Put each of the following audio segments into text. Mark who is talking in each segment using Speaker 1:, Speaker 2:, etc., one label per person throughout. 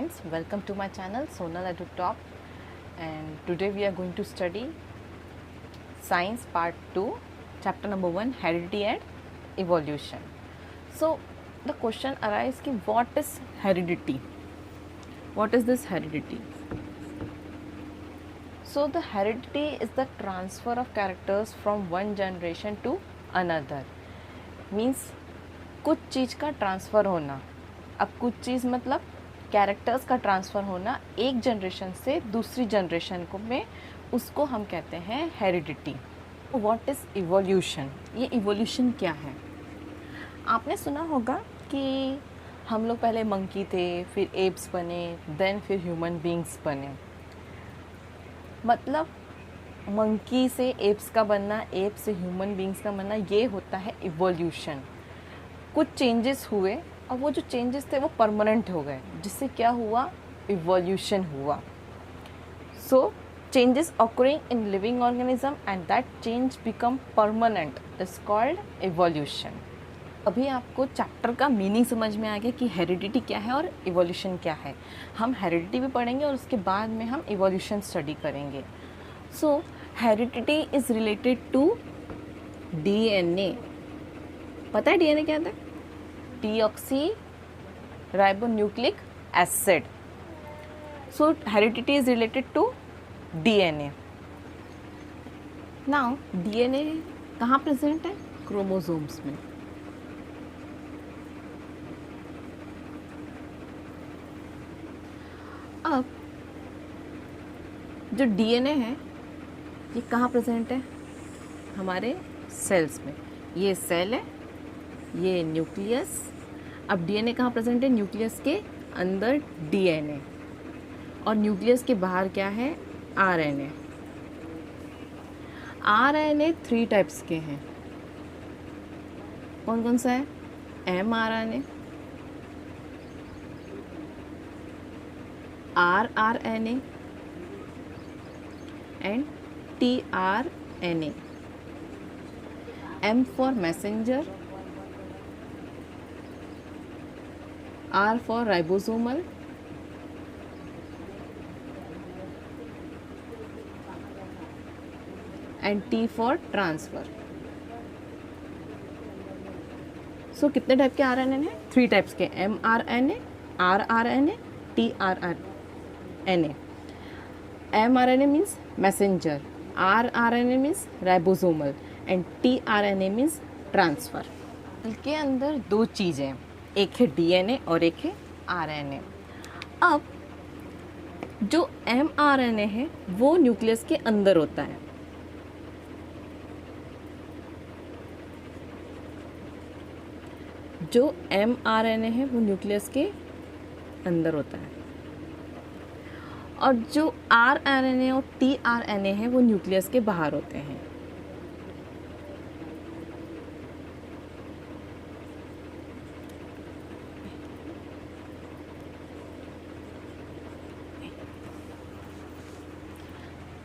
Speaker 1: friends, welcome to my channel Sonal Edu Top, and today we are going to study Science Part 2, Chapter number 1, Heredity and Evolution. So the question arises कि what is heredity? What is this heredity? So the heredity is the transfer of characters from one generation to another. Means कुछ चीज़ का transfer होना. अब कुछ चीज़ मतलब characters का transfer होना एक जनरेशन से दूसरी जनरेशन को में, उसको हम कहते हैं हेरिडिटी. What is evolution? ये इवोल्यूशन क्या है? आपने सुना होगा कि हम लोग पहले मंकी थे, फिर एप्स बने, देन फिर ह्यूमन बींग्स बने. मतलब मंकी से एप्स का बनना, एप से ह्यूमन बींग्स का बनना, ये होता है इवोल्यूशन. कुछ चेंजेस हुए और वो जो चेंजेस थे वो परमानेंट हो गए, जिससे क्या हुआ? इवोल्यूशन हुआ. So changes occurring in living organism and that change become permanent is called evolution. अभी आपको चैप्टर का मीनिंग समझ में आ गया कि हेरिडिटी क्या है और इवोल्यूशन क्या है. हम हेरिडिटी भी पढ़ेंगे और उसके बाद में हम इवोल्यूशन स्टडी करेंगे. So heredity is related to DNA. पता है डीएनए क्या होता है? Deoxyribonucleic acid. So heredity is related to DNA. Now DNA कहाँ प्रेजेंट है? क्रोमोसोम्स में. अब जो डीएनए है ये कहाँ प्रेजेंट है? हमारे सेल्स में. ये सेल है, ये न्यूक्लियस. अब डीएनए कहाँ प्रेजेंट है? न्यूक्लियस के अंदर डीएनए, और न्यूक्लियस के बाहर क्या है? आरएनए. आरएनए 3 टाइप्स के हैं. कौन कौन सा है? MRNA, rRNA and tRNA. M for messenger, R for ribosomal, and T for transfer. So कितने टाइप के RNA हैं? 3 टाइप्स के. mRNA, rRNA, tRNA. mRNA means messenger, rRNA means ribosomal, and tRNA means transfer. इनके अंदर 2 चीज़ें हैं, एक है डीएनए और एक है आरएनए. अब जो एमआरएनए है वो न्यूक्लियस के अंदर होता है. जो एमआरएनए है वो न्यूक्लियस के अंदर होता है, और जो आरएनए और टीआरएनए है वो न्यूक्लियस के बाहर होते हैं.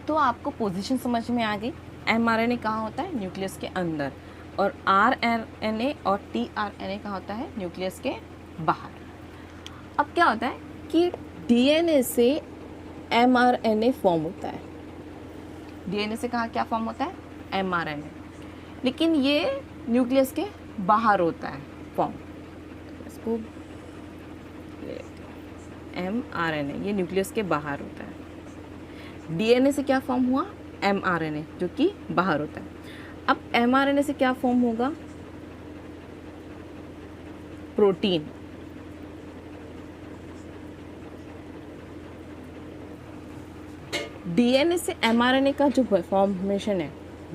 Speaker 1: तो आपको पोजीशन समझ में आ गई. एमआरएनए कहाँ होता है? न्यूक्लियस के अंदर. और आरएनए और टीआरएनए कहाँ होता है? न्यूक्लियस के बाहर. अब क्या होता है कि डीएनए से एमआरएनए फॉर्म होता है. डीएनए से कहाँ क्या फॉर्म होता है? एमआरएनए. लेकिन ये न्यूक्लियस के बाहर होता है फॉर्म. इसको एमआरएनए ये न्यूक्लियस के बाहर होता है. डीएनए से क्या फॉर्म हुआ? एमआरएनए, जो कि बाहर होता है. अब एमआरएनए से क्या फॉर्म होगा? प्रोटीन. डीएनए से एमआरएनए का जो फॉर्मेशन है,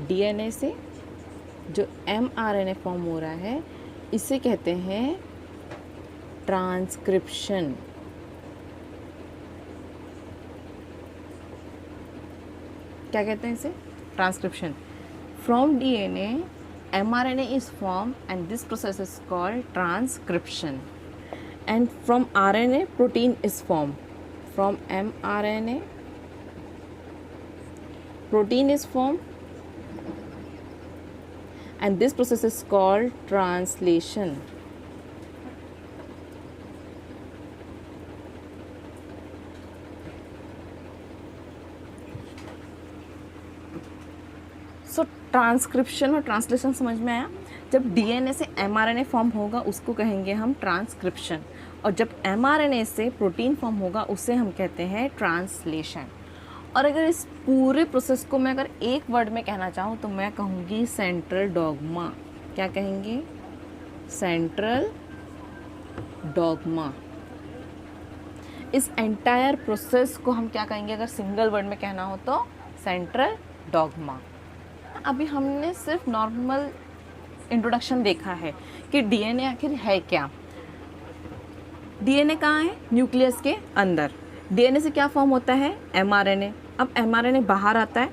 Speaker 1: डीएनए से जो एमआरएनए फॉर्म हो रहा है, इसे कहते हैं ट्रांसक्रिप्शन. क्या कहते हैं इसे? Transcription. From DNA mRNA is formed and this process is called transcription. And from RNA protein is formed. From mRNA protein is formed and this process is called translation. So transcription और translation समझ में आया। जब DNA से mRNA form होगा उसको कहेंगे हम ट्रांसक्रिप्शन, और जब एमआरएनए से प्रोटीन फॉर्म होगा उसे हम कहते हैं ट्रांसलेशन। और अगर इस पूरे प्रोसेस को मैं अगर एक वर्ड में कहना चाहूँ तो मैं कहूँगी सेंट्रल डॉगमा। क्या कहेंगे? Central dogma. इस एंटायर प्रोसेस को हम क्या कहेंगे अगर सिंगल वर्ड में कहना हो तो? Central dogma. अभी हमने सिर्फ नॉर्मल इंट्रोडक्शन देखा है कि डीएनए आखिर है क्या। डीएनए कहाँ है? न्यूक्लियस के अंदर। डीएनए से क्या फॉर्म होता है? एमआरएनए। अब एमआरएनए बाहर आता है,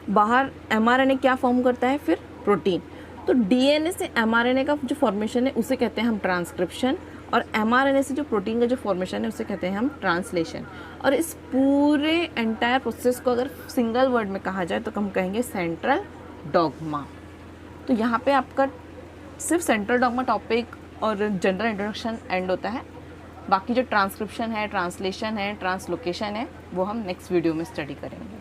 Speaker 1: बाहर एमआरएनए क्या फॉर्म करता है? फिर प्रोटीन। तो डीएनए से एमआरएनए का जो फॉर्मेशन है उसे कहते हैं हम ट्रांसक्रिप्शन, और एमआरएनए से जो प्रोटीन का जो फॉर्मेशन है उसे कहते हैं हम ट्रांसलेशन। और इस पूरे एंटायर प्रोसेस को अगर सिंगल वर्ड में कहा जाए तो हम कहेंगे सेंट्रल डॉगमा। तो यहाँ पे आपका सिर्फ सेंट्रल डॉगमा टॉपिक और जनरल इंट्रोडक्शन एंड होता है। बाकी जो ट्रांसक्रिप्शन है, ट्रांसलेशन है, ट्रांसलोकेशन है, वो हम नेक्स्ट वीडियो में स्टडी करेंगे।